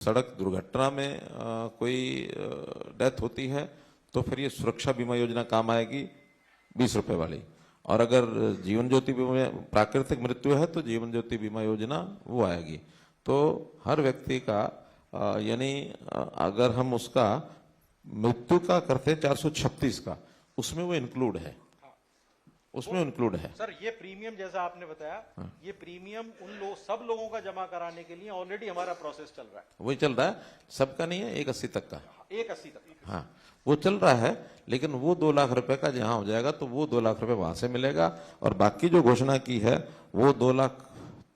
सड़क दुर्घटना में कोई डेथ होती है तो फिर ये सुरक्षा बीमा योजना काम आएगी 20 रुपए वाली। और अगर जीवन ज्योति बीमा प्राकृतिक मृत्यु है तो जीवन ज्योति बीमा योजना वो आएगी। तो हर व्यक्ति का यानी अगर हम उसका मृत्यु का करते 436 का, उसमें वो इंक्लूड है, उसमें इंक्लूड है। सर ये प्रीमियम जैसा आपने बताया, ये प्रीमियम उन सब लोगों का जमा कराने के लिए ऑलरेडी हमारा प्रोसेस चल रहा है। वही चल रहा है, सबका नहीं है, 180 तक का। 180 तक, हाँ वो चल रहा है। लेकिन वो 2 लाख रुपए का जहां हो जाएगा तो वो 2 लाख रुपए वहां से मिलेगा, और बाकी जो घोषणा की है वो 2 लाख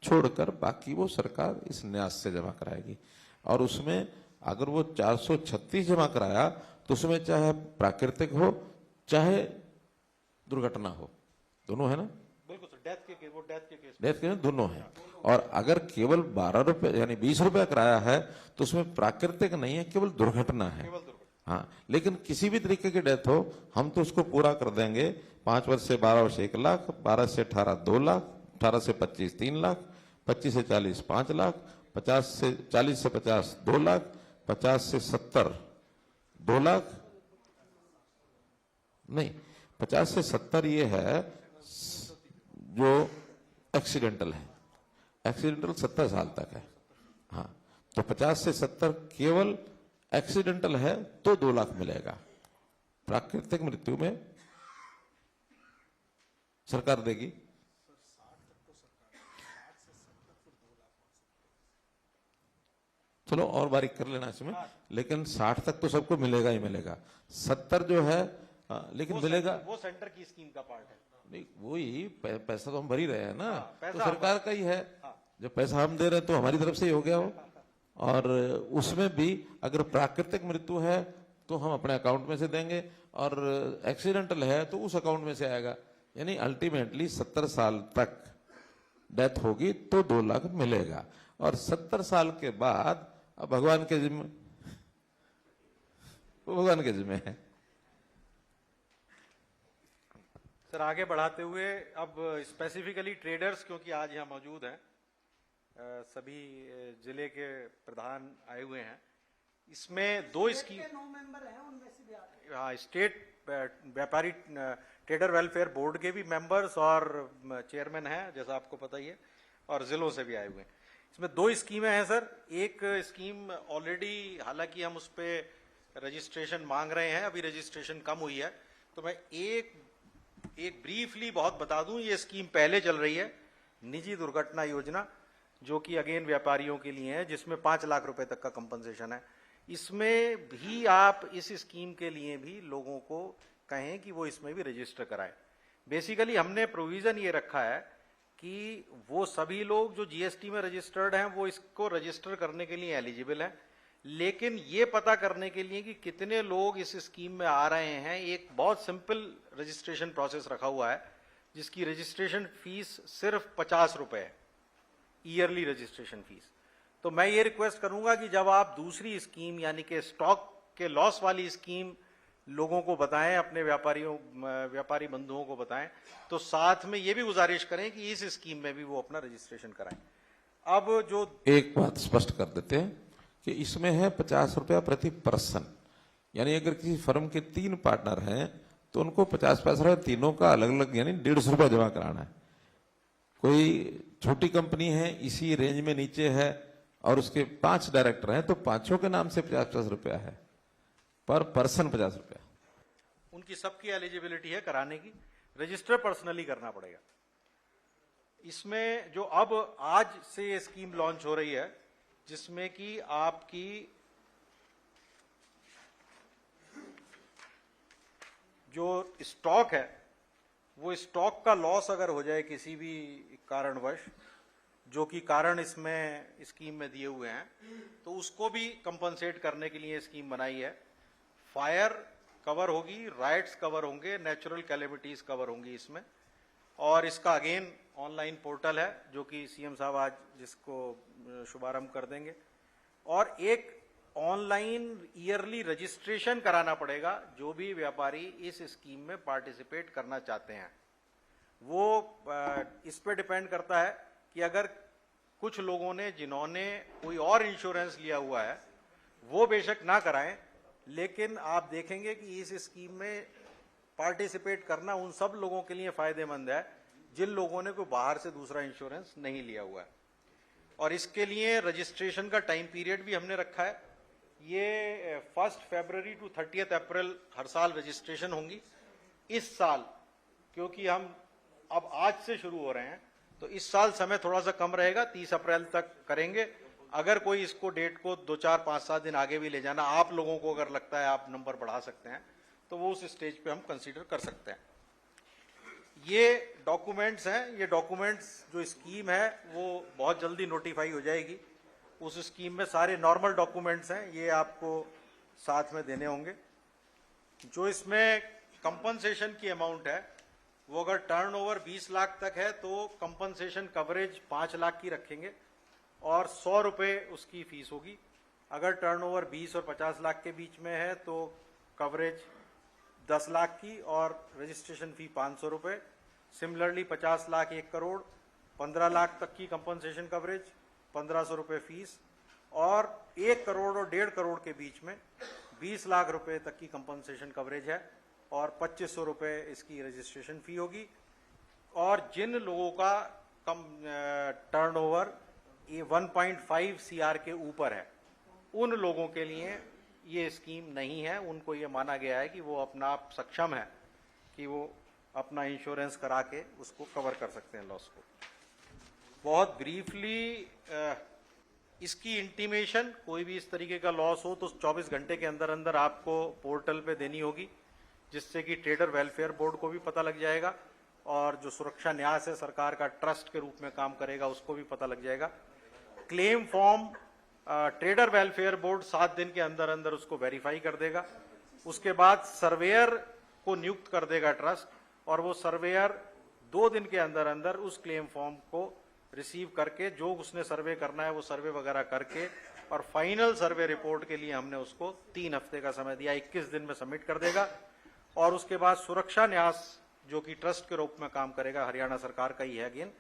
छोड़कर बाकी वो सरकार इस न्यास से जमा कराएगी। और उसमें अगर वो 436 जमा कराया तो उसमें चाहे प्राकृतिक हो चाहे दुर्घटना हो, दोनों है ना। बिल्कुल सर, डेथ के केस दोनों है। और अगर केवल 12 रुपए यानी 20 रुपया कराया है तो उसमें प्राकृतिक नहीं है, केवल दुर्घटना है। हाँ, लेकिन किसी भी तरीके की डेथ हो हम तो उसको पूरा कर देंगे। 5 वर्ष से 12 वर्ष 1 लाख, 12 से 18 2 लाख, 18 से 25 3 लाख, 25 से 40 5 लाख, 40 से 50 2 लाख, 50 से 70 2 लाख नहीं, 50 से 70 ये है जो एक्सीडेंटल है। एक्सीडेंटल 70 साल तक है। हाँ, तो 50 से 70 केवल एक्सीडेंटल है तो 2 लाख मिलेगा। प्राकृतिक मृत्यु में सरकार देगी। चलो और बारीक कर लेना इसमें, लेकिन 60 तक तो सबको मिलेगा ही मिलेगा। 70 जो है लेकिन मिलेगा, वो सेंटर की स्कीम का पार्ट है। नहीं, वही पैसा तो हम भर ही रहे हैं ना। तो पैसा सरकार का ही है। जब पैसा हम दे रहे हैं तो हमारी तरफ से ही हो गया हो। और उसमें भी अगर प्राकृतिक मृत्यु है तो हम अपने अकाउंट में से देंगे, और एक्सीडेंटल है तो उस अकाउंट में से आएगा। यानी अल्टीमेटली 70 साल तक डेथ होगी तो 2 लाख मिलेगा। और 70 साल के बाद अब भगवान के जिम्मे, वो भगवान के जिम्मे है। सर आगे बढ़ाते हुए अब स्पेसिफिकली ट्रेडर्स, क्योंकि आज यहाँ मौजूद हैं, सभी जिले के प्रधान आए हुए हैं। इसमें 2 स्कीम, 9 मेंबर हैं, उनमें से भी आते हैं। हाँ, स्टेट व्यापारी ट्रेडर वेलफेयर बोर्ड के भी मेंबर्स और चेयरमैन हैं, जैसा आपको पता ही है, और जिलों से भी आए हुए हैं। इसमें 2 स्कीमें हैं सर। एक स्कीम ऑलरेडी, हालांकि हम उस पर रजिस्ट्रेशन मांग रहे हैं, अभी रजिस्ट्रेशन कम हुई है, तो मैं एक ब्रीफली बहुत बता दूं। ये स्कीम पहले चल रही है, निजी दुर्घटना योजना, जो कि अगेन व्यापारियों के लिए है, जिसमें 5 लाख रुपए तक का कंपनसेशन है। इसमें भी आप इस स्कीम के लिए भी लोगों को कहें कि वो इसमें भी रजिस्टर कराएं। बेसिकली हमने प्रोविजन ये रखा है कि वो सभी लोग जो जीएसटी में रजिस्टर्ड हैं वो इसको रजिस्टर करने के लिए एलिजिबल हैं, लेकिन ये पता करने के लिए कि कितने लोग इस स्कीम में आ रहे हैं, एक बहुत सिंपल रजिस्ट्रेशन प्रोसेस रखा हुआ है, जिसकी रजिस्ट्रेशन फीस सिर्फ 50 रुपए है, ईयरली रजिस्ट्रेशन फीस। तो मैं ये रिक्वेस्ट करूंगा कि जब आप दूसरी स्कीम यानी कि स्टॉक के लॉस वाली स्कीम लोगों को बताएं, अपने व्यापारी बंधुओं को बताएं, तो साथ में ये भी गुजारिश करें कि इस स्कीम में भी वो अपना रजिस्ट्रेशन कराएं। अब जो एक बात स्पष्ट कर देते हैं कि इसमें है 50 रुपया प्रति पर्सन। यानी अगर किसी फर्म के 3 पार्टनर हैं तो उनको 50 रुपया तीनों का अलग अलग यानी 150 रुपया जमा कराना है। कोई छोटी कंपनी है इसी रेंज में नीचे है और उसके 5 डायरेक्टर हैं तो 5 के नाम से 50 रुपया है, पर पर्सन 50 रुपया। उनकी सबकी एलिजिबिलिटी है कराने की, रजिस्टर पर्सनली करना पड़ेगा। इसमें जो अब आज से ये स्कीम लॉन्च हो रही है, जिसमें कि आपकी जो स्टॉक है, वो स्टॉक का लॉस अगर हो जाए किसी भी कारणवश, जो कि कारण इसमें स्कीम में दिए हुए हैं, तो उसको भी कंपनसेट करने के लिए स्कीम बनाई है। फायर कवर होगी, राइट्स कवर होंगे, नेचुरल कैलेमिटीज कवर होंगी इसमें। और इसका अगेन ऑनलाइन पोर्टल है, जो कि सीएम साहब आज जिसको शुभारंभ कर देंगे। और एक ऑनलाइन ईयरली रजिस्ट्रेशन कराना पड़ेगा। जो भी व्यापारी इस स्कीम में पार्टिसिपेट करना चाहते हैं, वो इस पे डिपेंड करता है कि अगर कुछ लोगों ने जिन्होंने कोई और इंश्योरेंस लिया हुआ है वो बेशक ना कराएं, लेकिन आप देखेंगे कि इस स्कीम में पार्टिसिपेट करना उन सब लोगों के लिए फायदेमंद है जिन लोगों ने कोई बाहर से दूसरा इंश्योरेंस नहीं लिया हुआ है। और इसके लिए रजिस्ट्रेशन का टाइम पीरियड भी हमने रखा है। ये 1 फरवरी टू 30 अप्रैल हर साल रजिस्ट्रेशन होंगी। इस साल क्योंकि हम अब आज से शुरू हो रहे हैं तो इस साल समय थोड़ा सा कम रहेगा, 30 अप्रैल तक करेंगे। अगर कोई इसको डेट को 2, 4, 5, 7 दिन आगे भी ले जाना आप लोगों को अगर लगता है आप नंबर बढ़ा सकते हैं तो वो उस स्टेज पे हम कंसीडर कर सकते हैं। ये डॉक्यूमेंट्स हैं, ये डॉक्यूमेंट्स जो स्कीम है वो बहुत जल्दी नोटिफाई हो जाएगी। उस स्कीम में सारे नॉर्मल डॉक्यूमेंट्स हैं, ये आपको साथ में देने होंगे। जो इसमें कंपनसेशन की अमाउंट है वो अगर टर्नओवर 20 लाख तक है तो कंपनसेशन कवरेज 5 लाख की रखेंगे और 100 रुपये उसकी फीस होगी। अगर टर्नओवर 20 और 50 लाख के बीच में है तो कवरेज 10 लाख की और रजिस्ट्रेशन फी 500 रुपये। सिमिलरली 50 लाख 1 करोड़ 15 लाख तक की कंपनसेशन कवरेज 1500 रुपये फीस, और 1 करोड़ और 1.5 करोड़ के बीच में 20 लाख रुपए तक की कंपनसेशन कवरेज है और 2500 रुपये इसकी रजिस्ट्रेशन फी होगी। और जिन लोगों का कम टर्नओवर 1.5 CR के ऊपर है उन लोगों के लिए ये स्कीम नहीं है। उनको ये माना गया है कि वो अपना आप सक्षम है कि वो अपना इंश्योरेंस करा के उसको कवर कर सकते हैं लॉस को। बहुत ब्रीफली इसकी इंटीमेशन, कोई भी इस तरीके का लॉस हो तो 24 घंटे के अंदर अंदर आपको पोर्टल पे देनी होगी, जिससे कि ट्रेडर वेलफेयर बोर्ड को भी पता लग जाएगा और जो सुरक्षा न्यास है सरकार का ट्रस्ट के रूप में काम करेगा उसको भी पता लग जाएगा। Claim form trader welfare board 7 दिन के अंदर अंदर उसको वेरीफाई कर देगा। उसके बाद सर्वेयर को नियुक्त कर देगा ट्रस्ट, और वो सर्वेयर 2 दिन के अंदर अंदर उस क्लेम फॉर्म को रिसीव करके जो उसने सर्वे करना है वो सर्वे वगैरह करके और फाइनल सर्वे रिपोर्ट के लिए हमने उसको 3 हफ्ते का समय दिया, 21 दिन में सबमिट कर देगा। और उसके बाद सुरक्षा न्यास जो कि ट्रस्ट के रूप में काम करेगा, हरियाणा सरकार का ही है अगेन,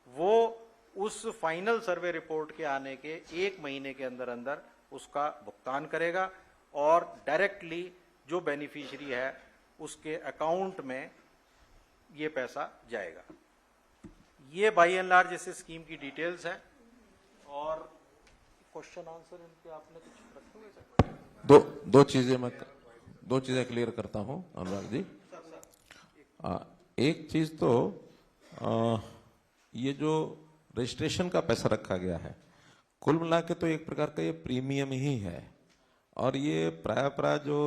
वो उस फाइनल सर्वे रिपोर्ट के आने के 1 महीने के अंदर अंदर उसका भुगतान करेगा और डायरेक्टली जो बेनिफिशियरी है उसके अकाउंट में ये पैसा जाएगा। ये बाय एंड लार्ज इस स्कीम की डिटेल्स हैं। और क्वेश्चन आंसर इनके आपने कुछ रखे हुए सर? दो चीजें क्लियर करता हूं अनुराग जी। एक चीज तो ये जो रजिस्ट्रेशन का पैसा रखा गया है कुल मिला के तो एक प्रकार का ये प्रीमियम ही है, और ये प्राय जो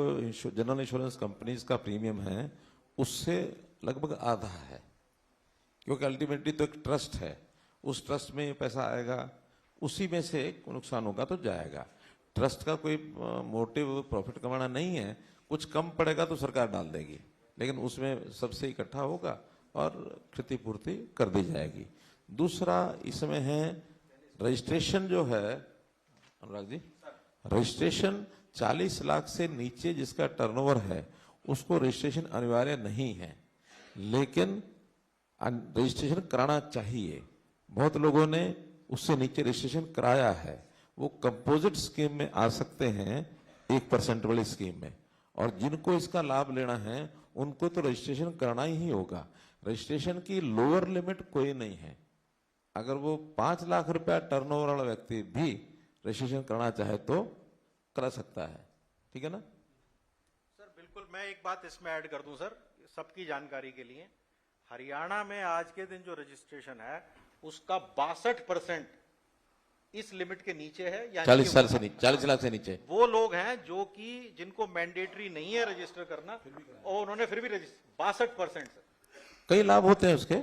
जनरल इंश्योरेंस कंपनीज का प्रीमियम है उससे लगभग आधा है, क्योंकि अल्टीमेटली तो एक ट्रस्ट है, उस ट्रस्ट में ये पैसा आएगा, उसी में से नुकसान होगा तो जाएगा। ट्रस्ट का कोई मोटिव प्रॉफिट कमाना नहीं है, कुछ कम पड़ेगा तो सरकार डाल देगी, लेकिन उसमें सबसे इकट्ठा होगा और क्षतिपूर्ति कर दी जाएगी। दूसरा इसमें है रजिस्ट्रेशन जो है अनुराग जी, रजिस्ट्रेशन 40 लाख से नीचे जिसका टर्नओवर है उसको रजिस्ट्रेशन अनिवार्य नहीं है, लेकिन रजिस्ट्रेशन कराना चाहिए। बहुत लोगों ने उससे नीचे रजिस्ट्रेशन कराया है, वो कंपोजिट स्कीम में आ सकते हैं 1% वाली स्कीम में, और जिनको इसका लाभ लेना है उनको तो रजिस्ट्रेशन करना ही होगा। रजिस्ट्रेशन की लोअर लिमिट कोई नहीं है, अगर वो 5 लाख रुपया टर्नओवर वाला व्यक्ति भी रजिस्ट्रेशन करना चाहे तो करा सकता है, ठीक है ना सर? बिल्कुल, मैं एक बात इसमें ऐड कर दूं सर, सबकी जानकारी के लिए। हरियाणा में आज के दिन जो रजिस्ट्रेशन है उसका 62% इस लिमिट के नीचे है, यानी 40 साल से नीचे, 40 लाख से नीचे वो लोग हैं जो कि जिनको मैंडेटरी नहीं है रजिस्टर करना और उन्होंने फिर भी रजिस्टर 62%। कई लाभ होते हैं उसके,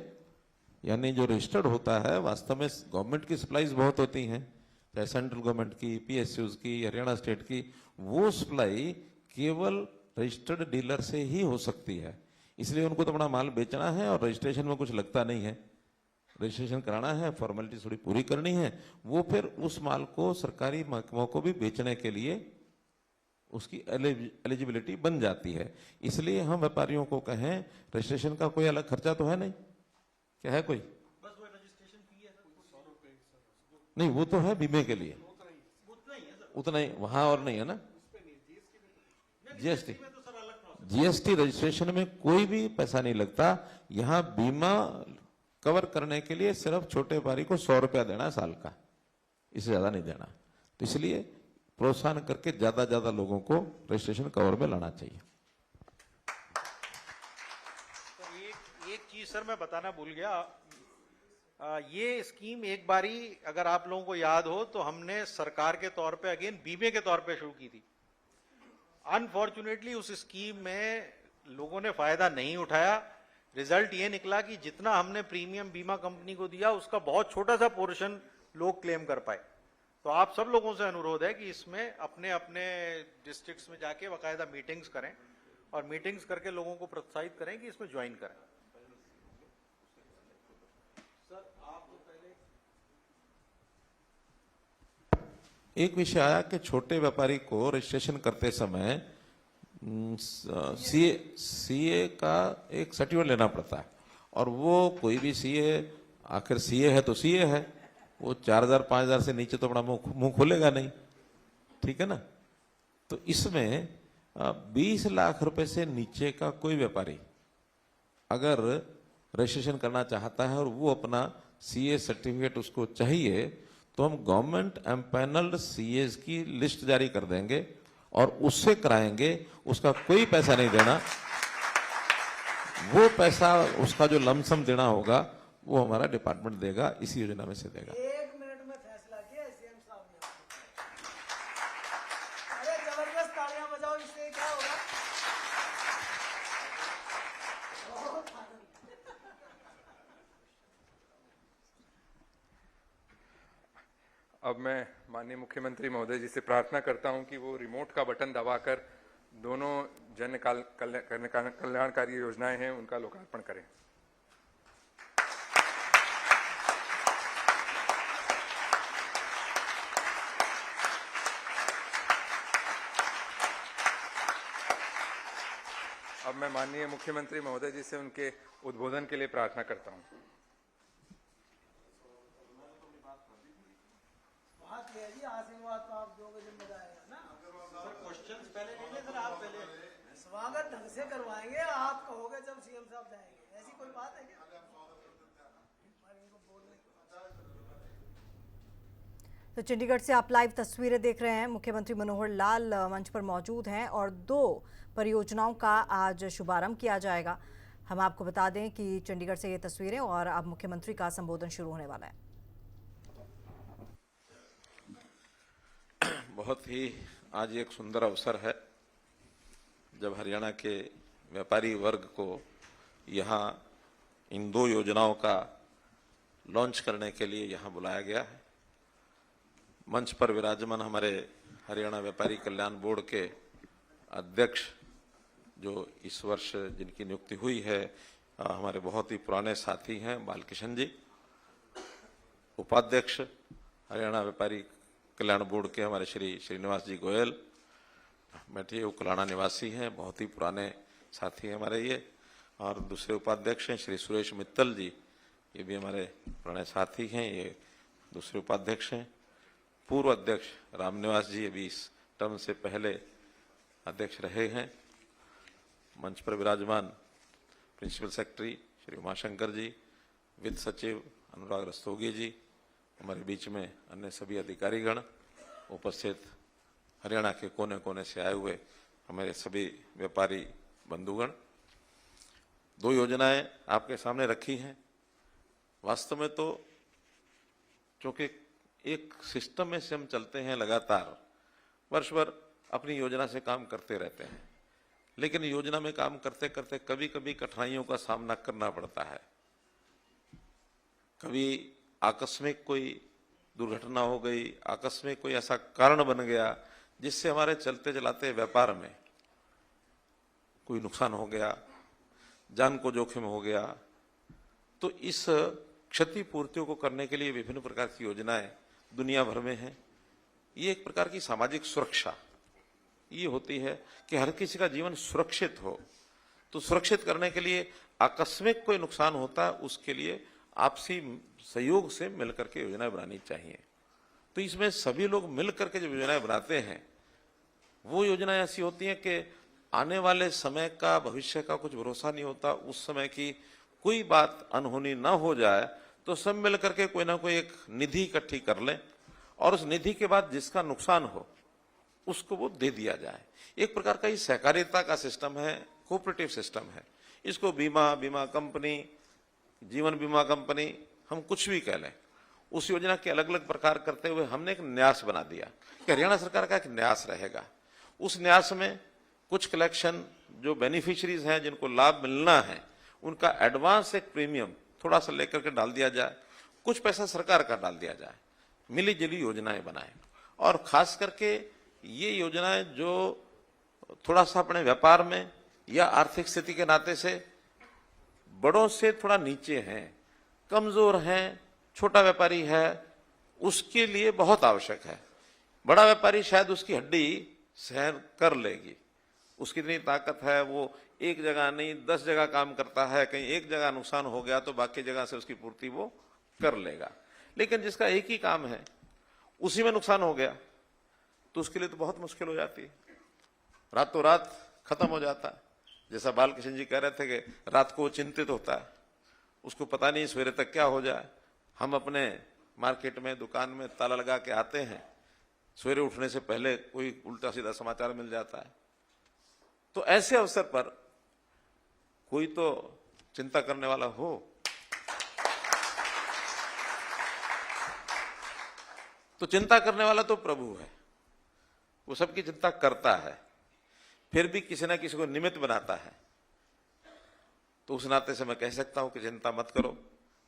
यानी जो रजिस्टर्ड होता है वास्तव में गवर्नमेंट की सप्लाईज बहुत होती हैं, चाहे सेंट्रल गवर्नमेंट की, PSUs की, हरियाणा स्टेट की, वो सप्लाई केवल रजिस्टर्ड डीलर से ही हो सकती है। इसलिए उनको तो अपना माल बेचना है और रजिस्ट्रेशन में कुछ लगता नहीं है, रजिस्ट्रेशन कराना है, फॉर्मेलिटी थोड़ी पूरी करनी है, वो फिर उस माल को सरकारी महकमों को भी बेचने के लिए उसकी एलिजिबिलिटी बन जाती है। इसलिए हम व्यापारियों को कहें रजिस्ट्रेशन का कोई अलग खर्चा तो है नहीं, क्या है कोई? बस वो रजिस्ट्रेशन फी है सर, 100 रुपए नहीं, वो तो है बीमे के लिए, उतना ही वहां, और नहीं है ना जीएसटी। जीएसटी रजिस्ट्रेशन में कोई भी पैसा नहीं लगता। यहाँ बीमा कवर करने के लिए सिर्फ छोटे व्यापारी को 100 रुपया देना है साल का, इससे ज्यादा नहीं देना। तो इसलिए प्रोत्साहन करके ज्यादा लोगों को रजिस्ट्रेशन कवर में लाना चाहिए। तो एक चीज सर मैं बताना भूल गया। ये स्कीम एक बारी अगर आप लोगों को याद हो तो हमने सरकार के तौर पे अगेन बीमे के तौर पे शुरू की थी। अनफॉर्चुनेटली उस स्कीम में लोगों ने फायदा नहीं उठाया। रिजल्ट ये निकला कि जितना हमने प्रीमियम बीमा कंपनी को दिया उसका बहुत छोटा सा पोर्शन लोग क्लेम कर पाए। तो आप सब लोगों से अनुरोध है कि इसमें अपने अपने डिस्ट्रिक्ट्स में जाके बाकायदा मीटिंग्स करें और मीटिंग्स करके लोगों को प्रोत्साहित करें कि इसमें ज्वाइन करें। एक विषय आया कि छोटे व्यापारी को रजिस्ट्रेशन करते समय सीए का एक सर्टिफिकेट लेना पड़ता है, और वो कोई भी सीए, आखिर सीए है तो सीए है, वो 4,000 5,000 से नीचे तो अपना मुंह खोलेगा नहीं, ठीक है ना। तो इसमें 20 लाख रुपए से नीचे का कोई व्यापारी अगर रजिस्ट्रेशन करना चाहता है और वो अपना सीए सर्टिफिकेट उसको चाहिए, तो हम गवर्नमेंट एम्पैनल्ड सीएस की लिस्ट जारी कर देंगे और उससे कराएंगे। उसका कोई पैसा नहीं देना, वो पैसा उसका जो लमसम देना होगा वो हमारा डिपार्टमेंट देगा, इसी योजना में से देगा। 1 मिनट में फैसला किया सीएम साहब ने। अरे जबरदस्त तालियां बजाओ, इससे क्या होगा? अब मैं माननीय मुख्यमंत्री महोदय जी से प्रार्थना करता हूं कि वो रिमोट का बटन दबाकर दोनों जन कल्याणकारी योजनाएं हैं उनका लोकार्पण करें। अब मैं माननीय मुख्यमंत्री महोदय जी से उनके उद्बोधन के लिए प्रार्थना करता हूं। आशीर्वाद तो आप दोगे जब मजा आएगा ना। सर क्वेश्चंस पहले ले लें सर, आप पहले स्वागत ढंग से करवाएंगे, आप कहोगे जब सीएम साहब जाएंगे, ऐसी कोई बात है क्या? तो चंडीगढ़ से आप लाइव तस्वीरें देख रहे हैं। मुख्यमंत्री मनोहर लाल मंच पर मौजूद हैं और 2 परियोजनाओं का आज शुभारंभ किया जाएगा। हम आपको बता दें कि चंडीगढ़ से ये तस्वीरें, और अब मुख्यमंत्री का संबोधन शुरू होने वाला है। बहुत ही आज एक सुंदर अवसर है जब हरियाणा के व्यापारी वर्ग को यहाँ इन 2 योजनाओं का लॉन्च करने के लिए यहाँ बुलाया गया है। मंच पर विराजमान हमारे हरियाणा व्यापारी कल्याण बोर्ड के अध्यक्ष, जो इस वर्ष जिनकी नियुक्ति हुई है, हमारे बहुत ही पुराने साथी हैं बालकिशन जी। उपाध्यक्ष हरियाणा व्यापारी कल्याण बोर्ड के हमारे श्री श्रीनिवास जी गोयल बैठिए, वो कलाना निवासी हैं, बहुत ही पुराने साथी हैं हमारे ये। और दूसरे उपाध्यक्ष हैं श्री सुरेश मित्तल जी, ये भी हमारे पुराने साथी हैं, ये दूसरे उपाध्यक्ष हैं। पूर्व अध्यक्ष रामनिवास जी, ये भी इस टर्म से पहले अध्यक्ष रहे हैं। मंच पर विराजमान प्रिंसिपल सेक्रेटरी श्री उमाशंकर जी, वित्त सचिव अनुराग रस्तोगी जी, हमारे बीच में अन्य सभी अधिकारीगण उपस्थित, हरियाणा के कोने कोने से आए हुए हमारे सभी व्यापारी बंधुगण। 2 योजनाएं आपके सामने रखी हैं। वास्तव में तो चूंकि एक सिस्टम में से हम चलते हैं, लगातार वर्ष भर अपनी योजना से काम करते रहते हैं, लेकिन योजना में काम करते करते कभी कभी कठिनाइयों का सामना करना पड़ता है। कभी आकस्मिक कोई दुर्घटना हो गई, आकस्मिक कोई ऐसा कारण बन गया जिससे हमारे चलते चलाते व्यापार में कोई नुकसान हो गया, जान को जोखिम हो गया। तो इस क्षतिपूर्तियों को करने के लिए विभिन्न प्रकार की योजनाएं दुनिया भर में हैं। ये एक प्रकार की सामाजिक सुरक्षा ये होती है कि हर किसी का जीवन सुरक्षित हो। तो सुरक्षित करने के लिए आकस्मिक कोई नुकसान होता है, उसके लिए आपसी सहयोग से मिलकर के योजनाएं बनानी चाहिए। तो इसमें सभी लोग मिल करके जो योजनाएं बनाते हैं वो योजनाएं ऐसी होती हैं कि आने वाले समय का, भविष्य का कुछ भरोसा नहीं होता। उस समय की कोई बात अनहोनी ना हो जाए तो सब मिल करके कोई ना कोई एक निधि इकट्ठी कर लें और उस निधि के बाद जिसका नुकसान हो उसको वो दे दिया जाए। एक प्रकार का ये सहकारिता का सिस्टम है, कोऑपरेटिव सिस्टम है। इसको बीमा कंपनी, जीवन बीमा कंपनी, हम कुछ भी कह लें, उस योजना के अलग अलग प्रकार करते हुए हमने एक न्यास बना दिया कि हरियाणा सरकार का एक न्यास रहेगा। उस न्यास में कुछ कलेक्शन जो बेनिफिशियरीज हैं जिनको लाभ मिलना है उनका एडवांस एक प्रीमियम थोड़ा सा लेकर के डाल दिया जाए, कुछ पैसा सरकार का डाल दिया जाए, मिली जुली योजनाएं बनाएं। और खास करके ये योजनाएं जो थोड़ा सा अपने व्यापार में या आर्थिक स्थिति के नाते से बड़ों से थोड़ा नीचे हैं, कमजोर हैं, छोटा व्यापारी है, उसके लिए बहुत आवश्यक है। बड़ा व्यापारी शायद उसकी हड्डी सहन कर लेगी, उसकी इतनी ताकत है, वो एक जगह नहीं 10 जगह काम करता है, कहीं एक जगह नुकसान हो गया तो बाकी जगह से उसकी पूर्ति वो कर लेगा। लेकिन जिसका एक ही काम है उसी में नुकसान हो गया तो उसके लिए तो बहुत मुश्किल हो जाती है, रातों रात खत्म हो जाता है। जैसा बालकृष्ण जी कह रहे थे कि रात को वो चिंतित होता है, उसको पता नहीं सवेरे तक क्या हो जाए। हम अपने मार्केट में, दुकान में ताला लगा के आते हैं, सवेरे उठने से पहले कोई उल्टा सीधा समाचार मिल जाता है। तो ऐसे अवसर पर कोई तो चिंता करने वाला हो। तो चिंता करने वाला तो प्रभु है, वो सबकी चिंता करता है, फिर भी किसी ना किसी को निमित्त बनाता है। तो उस नाते से मैं कह सकता हूं कि चिंता मत करो,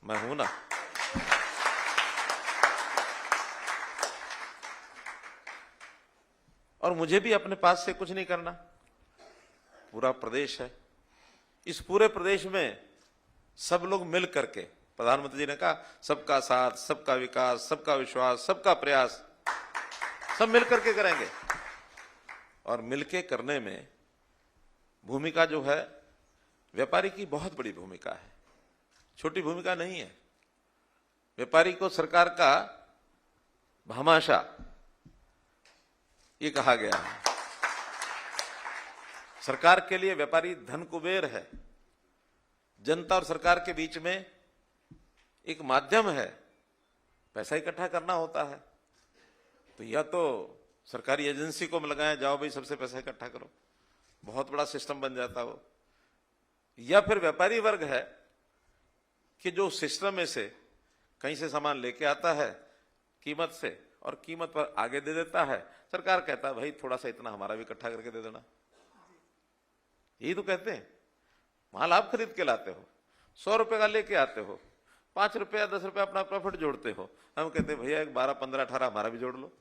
मैं हूं ना। और मुझे भी अपने पास से कुछ नहीं करना, पूरा प्रदेश है, इस पूरे प्रदेश में सब लोग मिल करके, प्रधानमंत्री जी ने कहा सबका साथ, सबका विकास, सबका विश्वास, सबका प्रयास, सब मिल करके करेंगे। और मिलके करने में भूमिका जो है व्यापारी की बहुत बड़ी भूमिका है, छोटी भूमिका नहीं है। व्यापारी को सरकार का भामाशाह ये कहा गया है। सरकार के लिए व्यापारी धन कुबेर है, जनता और सरकार के बीच में एक माध्यम है, पैसा इकट्ठा करना होता है। तो या तो सरकारी एजेंसी को लगाया, जाओ भाई सबसे पैसा इकट्ठा करो, बहुत बड़ा सिस्टम बन जाता हो। या फिर व्यापारी वर्ग है कि जो सिस्टम में से कहीं से सामान लेके आता है कीमत से और कीमत पर आगे दे देता है, सरकार कहता है भाई थोड़ा सा इतना हमारा भी इकट्ठा करके दे देना। यही तो कहते हैं, माल आप खरीद के लाते हो, 100 रुपए का लेके आते हो, 5 रुपया 10 रुपया अपना प्रॉफिट जोड़ते हो, हम कहते हैं भैया 12, 15, 18 हमारा भी जोड़ लो।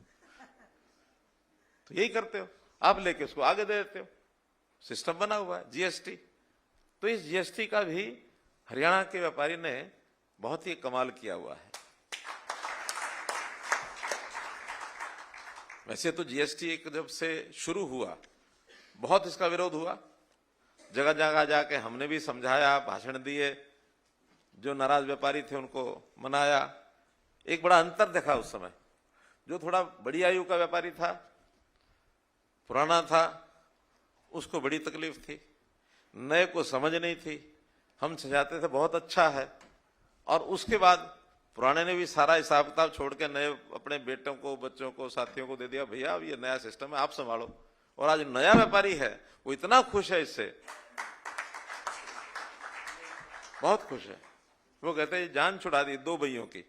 तो यही करते हो, आप लेके उसको आगे दे देते हो। सिस्टम बना हुआ है जीएसटी। तो इस जीएसटी का भी हरियाणा के व्यापारी ने बहुत ही कमाल किया हुआ है। वैसे तो जीएसटी एक जब से शुरू हुआ बहुत इसका विरोध हुआ, जगह जगह जाके हमने भी समझाया, भाषण दिए, जो नाराज व्यापारी थे उनको मनाया। एक बड़ा अंतर देखा उस समय, जो थोड़ा बड़ी आयु का व्यापारी था, पुराना था, उसको बड़ी तकलीफ थी, नए को समझ नहीं थी। हम समझाते थे बहुत अच्छा है, और उसके बाद पुराने ने भी सारा हिसाब किताब छोड़ के नए अपने बेटों को, बच्चों को, साथियों को दे दिया, भैया अब ये नया सिस्टम है आप संभालो। और आज नया व्यापारी है वो इतना खुश है इससे, बहुत खुश है। वो कहते हैं जान छुड़ा दी 2 भैयों की।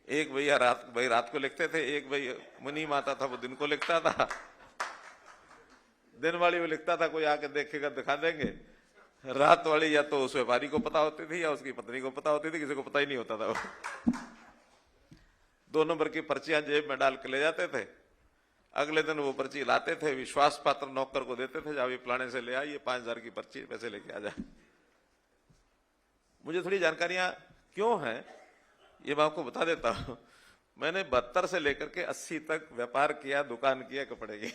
एक भैया रात को लिखते थे, एक भैया मुनी माता था वो दिन को लिखता था, दिन वाली वो लिखता था कोई आके देखेगा दिखा देंगे, रात वाली या तो उस व्यापारी को पता होती थी या उसकी पत्नी को पता होती थी, किसी को पता ही नहीं होता था। 2 नंबर की पर्चियां जेब में डाल के ले जाते थे, अगले दिन वो पर्ची लाते थे, विश्वास पात्र नौकर को देते थे, जाओ ये फलाने से ले आइए 5000 की पर्ची, पैसे लेके आ जाए। मुझे थोड़ी जानकारियां क्यों हैं ये मैं आपको बता देता हूं। मैंने 72 से लेकर के 80 तक व्यापार किया, दुकान किया कपड़े की।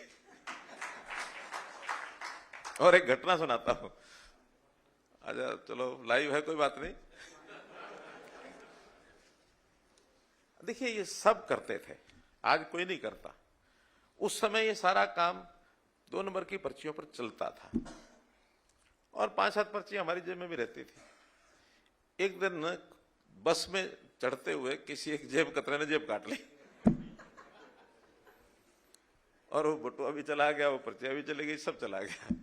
और एक घटना सुनाता हूं, अच्छा चलो लाइव है कोई बात नहीं। देखिए ये सब करते थे, आज कोई नहीं करता। उस समय ये सारा काम 2 नंबर की पर्चियों पर चलता था और 5-7 पर्चियां हमारी जेब में भी रहती थी। एक दिन बस में चढ़ते हुए किसी एक जेब कतरे ने जेब काट ली और वो बटुआ भी चला गया, वो पर्चियां भी चली गई, सब चला गया।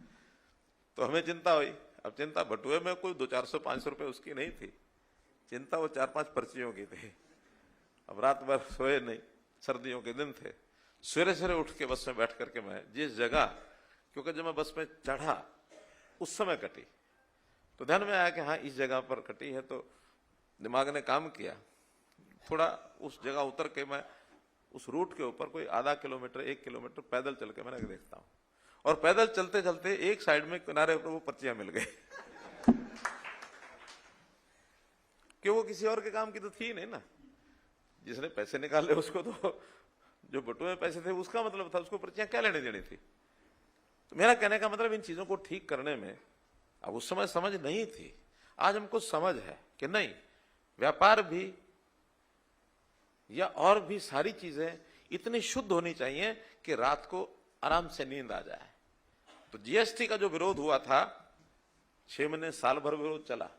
तो हमें चिंता हुई। अब चिंता बटुए में कोई 200-400-500 रुपए उसकी नहीं थी, चिंता वो 4-5 पर्चियों की थी। अब रात भर सोए नहीं, सर्दियों के दिन थे। सवेरे सवेरे उठ के बस में बैठ करके मैं जिस जगह, क्योंकि जब मैं बस में चढ़ा उस समय कटी, तो ध्यान में आया कि हाँ इस जगह पर कटी है। तो दिमाग ने काम किया, थोड़ा उस जगह उतर के मैं उस रूट के ऊपर कोई आधा किलोमीटर 1 किलोमीटर पैदल चल के मैंने देखता हूं, और पैदल चलते चलते एक साइड में किनारे पर वो पर्चियां मिल गई कि वो किसी और के काम की तो थी नहीं ना। जिसने पैसे निकाले उसको तो, जो बटुए में पैसे थे उसका मतलब था, उसको पर्चियां क्या लेने देनी थी। तो मेरा कहने का मतलब इन चीजों को ठीक करने में अब उस समय समझ नहीं थी, आज हमको समझ है कि नहीं, व्यापार भी या और भी सारी चीजें इतनी शुद्ध होनी चाहिए कि रात को आराम से नींद आ जाए। तो जीएसटी का जो विरोध हुआ था 6 महीने साल भर विरोध चला।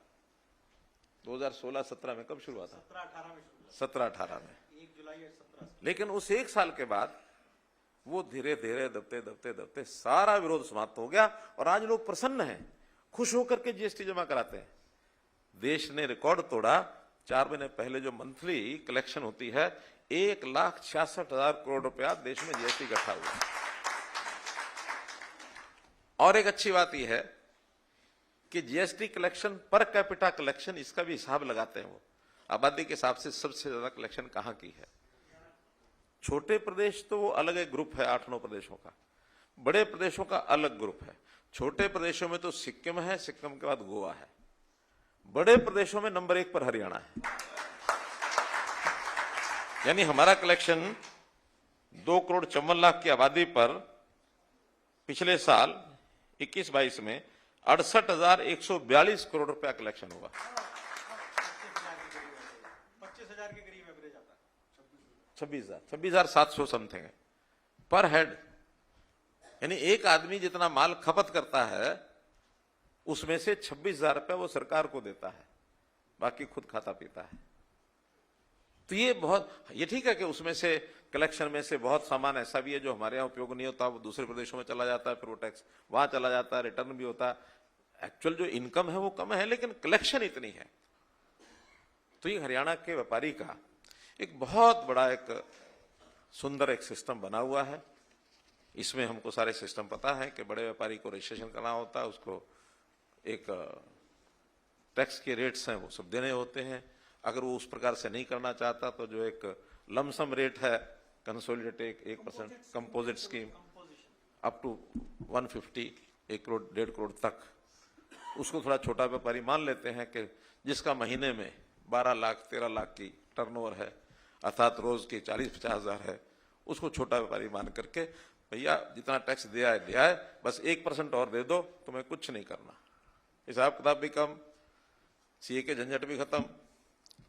2016-17 में कब शुरू हुआ था? 17-18 में, 1 जुलाई 17 से। लेकिन उस 1 साल के बाद वो धीरे धीरे दबते दबते दबते सारा विरोध समाप्त हो गया और आज लोग प्रसन्न हैं, खुश होकर के जीएसटी जमा कराते हैं। देश ने रिकॉर्ड तोड़ा। 4 महीने पहले जो मंथली कलेक्शन होती है 1,66,000 करोड़ रुपया देश में जीएसटी इकट्ठा हुआ। और एक अच्छी बात यह है कि GST collection per capita collection, इसका भी हिसाब लगाते हैं वो, आबादी के हिसाब से सबसे ज्यादा कलेक्शन कहां की है। छोटे प्रदेश तो वो अलग एक ग्रुप है 8-9 प्रदेशों का, बड़े प्रदेशों का अलग ग्रुप है। छोटे प्रदेशों में तो सिक्किम है, सिक्किम के बाद गोवा है, बड़े प्रदेशों में नंबर 1 पर हरियाणा है। यानी हमारा कलेक्शन 2,54,00,000 की आबादी पर पिछले साल 21-22 में 68,142 करोड़ रुपया कलेक्शन हुआ। 25,000 के करीब एवरेज आता है। 26,700 समथिंग है पर हेड। यानी एक आदमी जितना माल खपत करता है उसमें से 26,000 रुपया वो सरकार को देता है, बाकी खुद खाता पीता है। तो ये ठीक है कि उसमें से कलेक्शन में से बहुत सामान ऐसा भी है जो हमारे यहाँ उपयोग नहीं होता, वो दूसरे प्रदेशों में चला जाता है, फिर वो टैक्स वहां चला जाता है, रिटर्न भी होता है। एक्चुअल जो इनकम है वो कम है, लेकिन कलेक्शन इतनी है। तो ये हरियाणा के व्यापारी का एक बहुत बड़ा एक सुंदर एक सिस्टम बना हुआ है। इसमें हमको सारे सिस्टम पता है कि बड़े व्यापारी को रजिस्ट्रेशन करना होता है, उसको एक टैक्स के रेट्स हैं वो सब देने होते हैं। अगर वो उस प्रकार से नहीं करना चाहता तो जो एक लमसम रेट है consolidated 1% composite scheme up to 150, 1 crore 1.5 crore तक, उसको थोड़ा छोटा व्यापारी मान लेते हैं कि जिसका महीने में 12 लाख 13 लाख की टर्नओवर है, अर्थात रोज की 40-50 हजार है, उसको छोटा व्यापारी मान करके भैया जितना टैक्स दिया है बस 1% और दे दो, तुम्हें कुछ नहीं करना। हिसाब किताब भी कम, सीए के झंझट भी खत्म।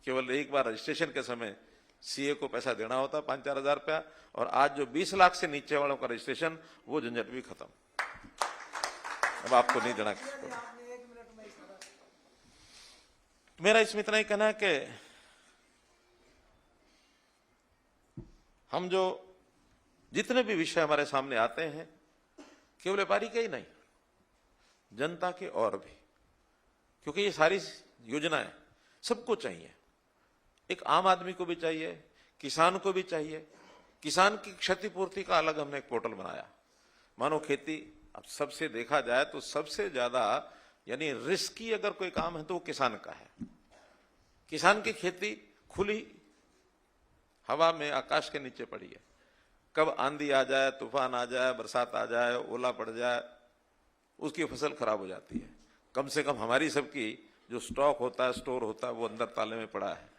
केवल एक बार रजिस्ट्रेशन के समय सीए को पैसा देना होता 5-4 हजार रुपया, और आज जो 20 लाख से नीचे वालों का रजिस्ट्रेशन वो झंझट भी खत्म। अब आपको नहीं देना किसको। मेरा इसमें इतना ही कहना है कि हम जो जितने भी विषय हमारे सामने आते हैं केवल व्यापारी के ही नहीं, जनता के और भी, क्योंकि ये सारी योजनाएं सबको चाहिए। एक आम आदमी को भी चाहिए, किसान को भी चाहिए। किसान की क्षतिपूर्ति का अलग हमने एक पोर्टल बनाया। मानो खेती, अब सबसे देखा जाए तो सबसे ज्यादा यानी रिस्की अगर कोई काम है तो वो किसान का है। किसान की खेती खुली हवा में आकाश के नीचे पड़ी है, कब आंधी आ जाए, तूफान आ जाए, बरसात आ जाए, ओला पड़ जाए, उसकी फसल खराब हो जाती है। कम से कम हमारी सबकी जो स्टॉक होता है, स्टोर होता है, वो अंदर ताले में पड़ा है,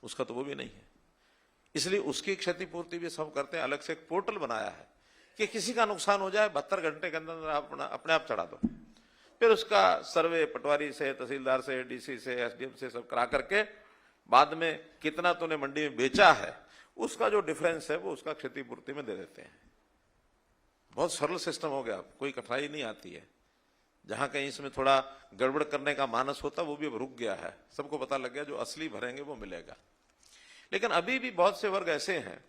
उसका तो वो भी नहीं है। इसलिए उसकी क्षतिपूर्ति भी सब करते हैं। अलग से एक पोर्टल बनाया है कि किसी का नुकसान हो जाए 72 घंटे के अंदर अपने आप चढ़ा दो, फिर उसका सर्वे पटवारी से, तहसीलदार से, डीसी से, एसडीएम से सब करा करके बाद में कितना तूने मंडी में बेचा है उसका जो डिफरेंस है वो उसका क्षतिपूर्ति में दे देते हैं। बहुत सरल सिस्टम हो गया, कोई कठिनाई नहीं आती है। जहां कहीं इसमें थोड़ा गड़बड़ करने का मानस होता वो भी अब रुक गया है, सबको पता लग गया जो असली भरेंगे वो मिलेगा। लेकिन अभी भी बहुत से वर्ग ऐसे हैं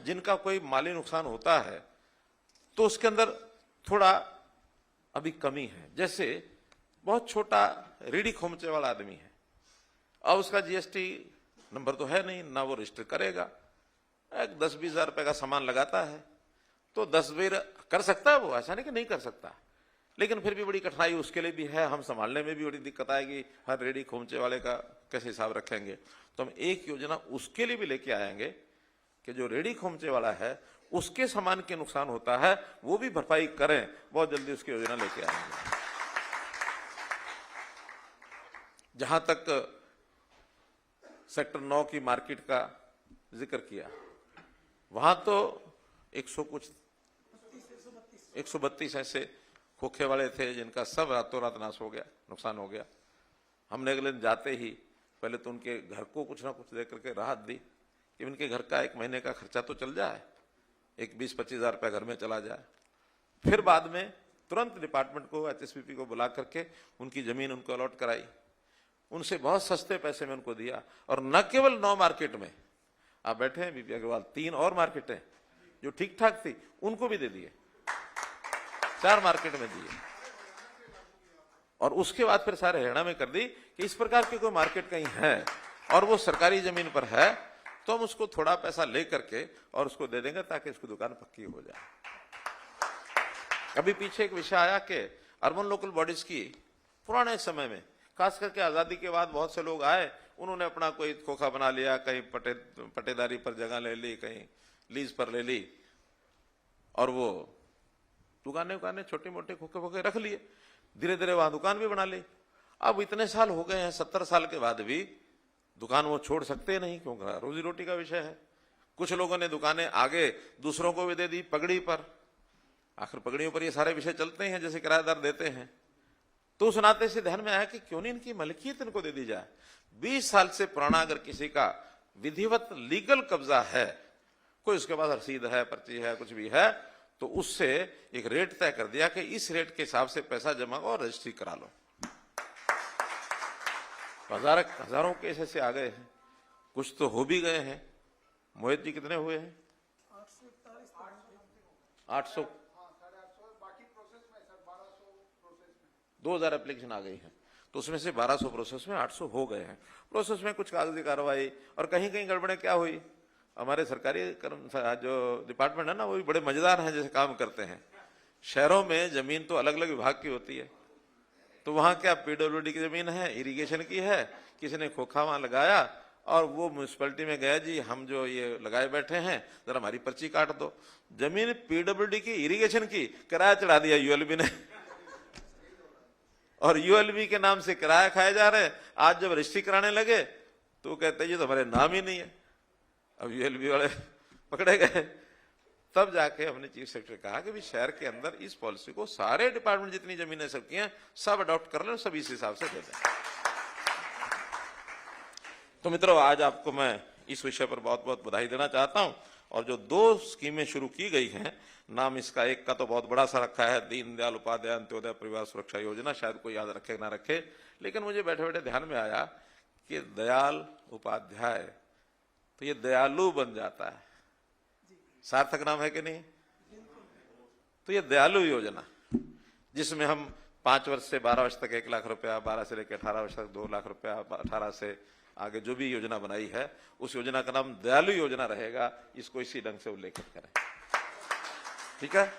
जिनका कोई माली नुकसान होता है तो उसके अंदर थोड़ा अभी कमी है। जैसे बहुत छोटा रेडी खोमचे वाला आदमी है, अब उसका जीएसटी नंबर तो है नहीं, ना वो रजिस्टर करेगा, 10-20 हजार रुपए का सामान लगाता है तो 10 बेर कर सकता है वो, ऐसा नहीं कि नहीं कर सकता, लेकिन फिर भी बड़ी कठिनाई उसके लिए भी है। हम संभालने में भी बड़ी दिक्कत आएगी, हर रेडी खोमचे वाले का कैसे हिसाब रखेंगे। तो हम एक योजना उसके लिए भी लेके आएंगे कि जो रेडी खोमचे वाला है उसके सामान के नुकसान होता है वो भी भरपाई करें, बहुत जल्दी उसकी योजना लेके आएंगे। जहां तक सेक्टर 9 की मार्केट का जिक्र किया, वहां तो 132 ऐसे खोखे वाले थे जिनका सब रातों रात नाश हो गया, नुकसान हो गया। हमने अगले दिन जाते ही पहले तो उनके घर को कुछ ना कुछ दे करके राहत दी कि उनके घर का 1 महीने का खर्चा तो चल जाए, एक 20-25 हजार रुपया घर में चला जाए। फिर बाद में तुरंत डिपार्टमेंट को, एचएसपीपी को बुला करके उनकी जमीन उनको अलॉट कराई, उनसे बहुत सस्ते पैसे में उनको दिया। और न केवल 9 मार्केट में, आप बैठे हैं बीपी अग्रवाल, 3 और मार्केटें जो ठीक ठाक थी उनको भी दे दिए, 4 मार्केट में दिए। और उसके बाद फिर सारे हरियाणा में कर दी कि इस प्रकार की कोई मार्केट कहीं है और वो सरकारी जमीन पर है तो हम उसको थोड़ा पैसा ले करके और उसको दे देंगे ताकि इसकी दुकान पक्की हो जाए। अभी पीछे एक विषय आया कि अर्बन लोकल बॉडीज की पुराने समय में, खास करके आजादी के बाद बहुत से लोग आए, उन्होंने अपना कोई खोखा बना लिया, कहीं पटेदारी पर जगह ले ली, कहीं लीज पर ले ली और वो दुकानें छोटे मोटे खोखे रख लिए, धीरे धीरे वहां दुकान भी बना ली। अब इतने साल हो गए हैं, 70 साल के बाद भी दुकान वो छोड़ सकते नहीं, क्योंकि रोजी रोटी का विषय है। कुछ लोगों ने दुकानें आगे दूसरों को भी दे दी पगड़ी पर, आखिर पगड़ियों पर ये सारे विषय चलते हैं जैसे किराएदार देते हैं। तो उस नाते से ध्यान में आया कि क्यों नहीं इनकी मलकियत इनको दे दी जाए। 20 साल से पुराना अगर किसी का विधिवत लीगल कब्जा है, कोई उसके पास रसीद है, पर्ची है, कुछ भी है, तो उससे एक रेट तय कर दिया कि इस रेट के हिसाब से पैसा जमा और रजिस्ट्री करा लो। हजारों केस ऐसे आ गए हैं, कुछ तो हो भी गए हैं। मोहित जी कितने हुए हैं? 800, 2000 एप्लीकेशन आ गई है, तो उसमें से 1200 प्रोसेस में, 800 हो गए हैं। प्रोसेस में कुछ कागजी कार्रवाई और कहीं कहीं गड़बड़े क्या हुई, हमारे सरकारी जो डिपार्टमेंट है ना वो भी बड़े मजेदार हैं जैसे काम करते हैं। शहरों में जमीन तो अलग अलग विभाग की होती है, तो वहां क्या पीडब्ल्यूडी की जमीन है, इरिगेशन की है, किसी ने खोखा वहां लगाया और वो म्यूनिसिपैलिटी में गया, जी हम जो ये लगाए बैठे हैं जरा हमारी पर्ची काट दो। जमीन पीडब्ल्यूडी की, इरिगेशन की, किराया चढ़ा दिया यूएलबी ने और यूएलबी के नाम से किराया खाए जा रहे हैं। आज जब रजिस्ट्री कराने लगे तो कहते ये तो हमारे नाम ही नहीं है। अब यूएलबी वाले पकड़े गए, तब जाके हमने चीफ सेक्रेटरी कहा कि भी शहर के अंदर इस पॉलिसी को सारे डिपार्टमेंट जितनी जमीनें सबकी हैं सब अडॉप्ट कर लें, सब इस हिसाब से दे दें। तो मित्रों, आज आपको मैं इस विषय पर बहुत बहुत बधाई देना चाहता हूं। और जो 2 स्कीमें शुरू की गई हैं, नाम इसका एक का तो बहुत बड़ा सा रखा है, दीनदयाल उपाध्याय अंत्योदय परिवार सुरक्षा योजना, शायद कोई याद रखे ना रखे, लेकिन मुझे बैठे बैठे ध्यान में आया कि दयाल उपाध्याय, तो ये दयालु बन जाता है, सार्थक नाम है कि नहीं? तो ये दयालु योजना जिसमें हम 5 वर्ष से 12 वर्ष तक 1 लाख रुपया, 12 से लेकर 18 वर्ष तक 2 लाख रुपया, 18 से आगे जो भी योजना बनाई है उस योजना का नाम दयालु योजना रहेगा। इसको इसी ढंग से उल्लेखित करें, ठीक है।